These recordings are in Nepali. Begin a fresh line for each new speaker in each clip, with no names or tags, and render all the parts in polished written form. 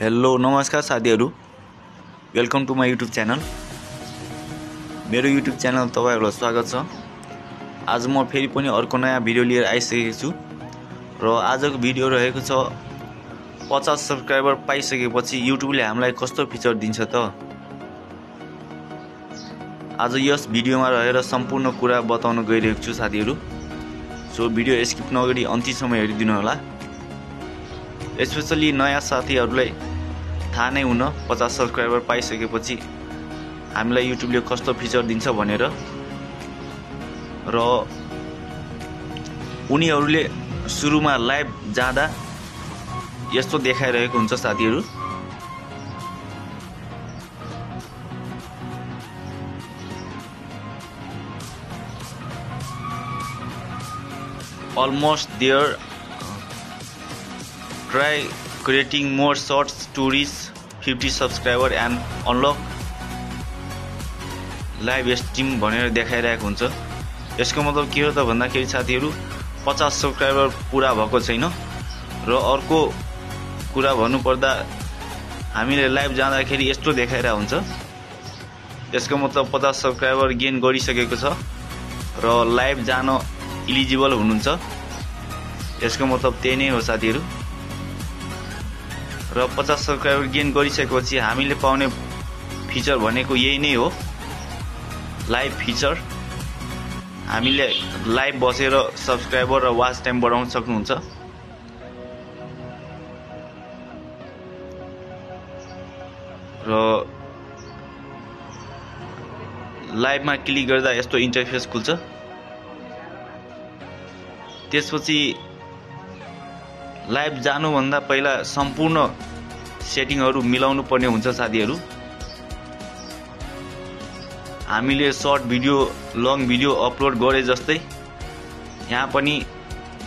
हेलो नमस्कार साथीहरु, welcome to my YouTube channel. मेरो युट्युब च्यानल तपाईहरुलाई स्वागत छ। आज म फेरि पनि अर्को नयाँ भिडियो लिएर आइसकेको छु र आजको भिडियो रहेको छ 50 सब्स्क्राइबर पाइसकेपछि युट्युबले हामीलाई कस्तो फिचर दिन्छ त। आज यस भिडियोमा रहेर सम्पूर्ण कुरा बताउन गइरहेको छु साथीहरु। सो भिडियो स्किप नगरी अन्तिमसम्म हेरिदिनु होला। स्पेशली नयाँ साथीहरुलाई थाहा नै हुन 50 सब्स्क्राइबर पाइसकेपछि हामीलाई युट्युबले कस्तो फिचर दिन्छ भनेर र उनीहरुले सुरुमा लाइभ जाँदा यस्तो देखाइरहेको हुन्छ साथीहरु। Almost there. Try creating more shorts to reach 50 subscriber and unlock live stream भनेर देखाइरहेको हुन्छ। यसको मतलब के हो त भन्दाखेरि साथीहरु 50 सब्स्क्राइबर पूरा भएको छैन र अर्को कुरा भन्नुपर्दा हामीले लाइभ जाँदाखेरि यस्तो देखाइरहेको हुन्छ। यसको मतलब 50 सब्स्क्राइबर गेन गरिसकेको छ र लाइभ जान एलिजिबल हुनुहुन्छ। यसको मतलब त्यही नै हो साथीहरु। र 50 सब्स्क्राइबर गेन गरिसकेपछि हामीले पाउने फिचर भनेको यही नै हो, लाइभ फिचर। हामीले लाइभ बसेर सब्स्क्राइबर र वाच टाइम बढाउन सक्नुहुन्छ। र लाइभमा क्लिक गर्दा यस्तो इन्टरफेस खुल्छ। त्यसपछि लाइभ जानुभन्दा पहिला सम्पूर्ण सेटिङहरु मिलाउनु पर्ने हुन्छ साथीहरु। हामीले short video, long video upload गरे जस्तै यहाँ पनि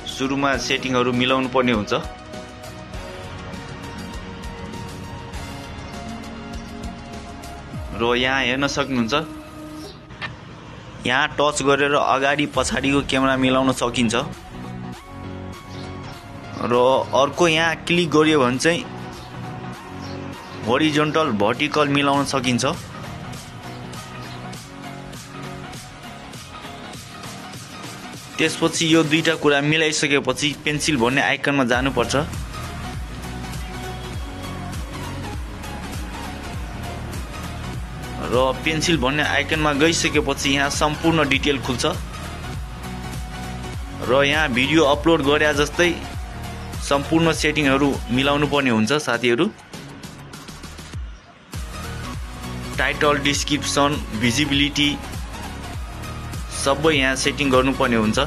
सुरुमा सेटिङहरु मिलाउनु पर्ने हुन्छ। र यहाँ हेर्न सक्नुहुन्छ, यहाँ टच गरेर अगाडि पछाडीको क्यामेरा मिलाउन सकिन्छ। र अर्को यहाँ क्लिक गरियो भने चाहिँ होरिजोन्टल भर्टिकल मिलाउन सकिन्छ। त्यसपछि यो दुईटा कुरा मिलाइसकेपछि पेन्सिल भन्ने आइकनमा जानुपर्छ। र पेन्सिल भन्ने आइकनमा गइसकेपछि यहाँ सम्पूर्ण डिटेल खुल्छ र यहाँ भिडियो अपलोड गरे जस्तै सम्पूर्ण सेटिङहरु मिलाउनु पर्ने हुन्छ साथीहरु। टाइटल, डिस्क्रिप्सन, भिजिबिलिटी सबै यहाँ सेटिङ गर्नुपर्ने हुन्छ।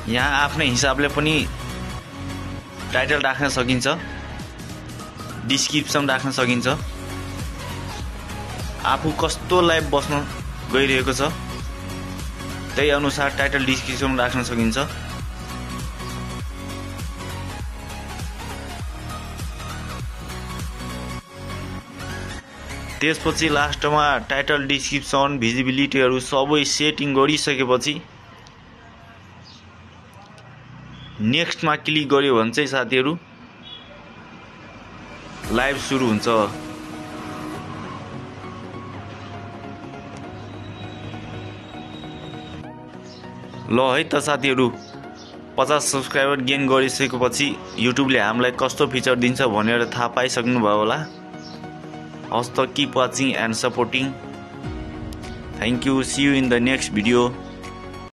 यहाँ आफ्नै हिसाबले पनि टाइटल राख्न सकिन्छ, डिस्क्रिप्सन राख्न सकिन्छ। आफू कस्तो लाइभ बस्न गइरहेको छ त्यही अनुसार टाइटल, डिस्क्रिप्सन राख्न सकिन्छ। त्यसपछि लास्टमा टाइटल, डिस्क्रिप्सन, भिजिबिलिटीहरु सबै सेटिङ गरिसकेपछि नेक्स्टमा क्लिक गर्यो भने चाहिँ साथीहरु लाइभ सुरु हुन्छ। ल है त साथीहरु, 50 सब्स्क्राइबर गेन गरिसकेपछि युट्युबले हामीलाई कस्तो फिचर दिन्छ भनेर थाहा पाइसक्नु भयो होला। हस् त, keep watching and supporting. Thank you. See you in the next video.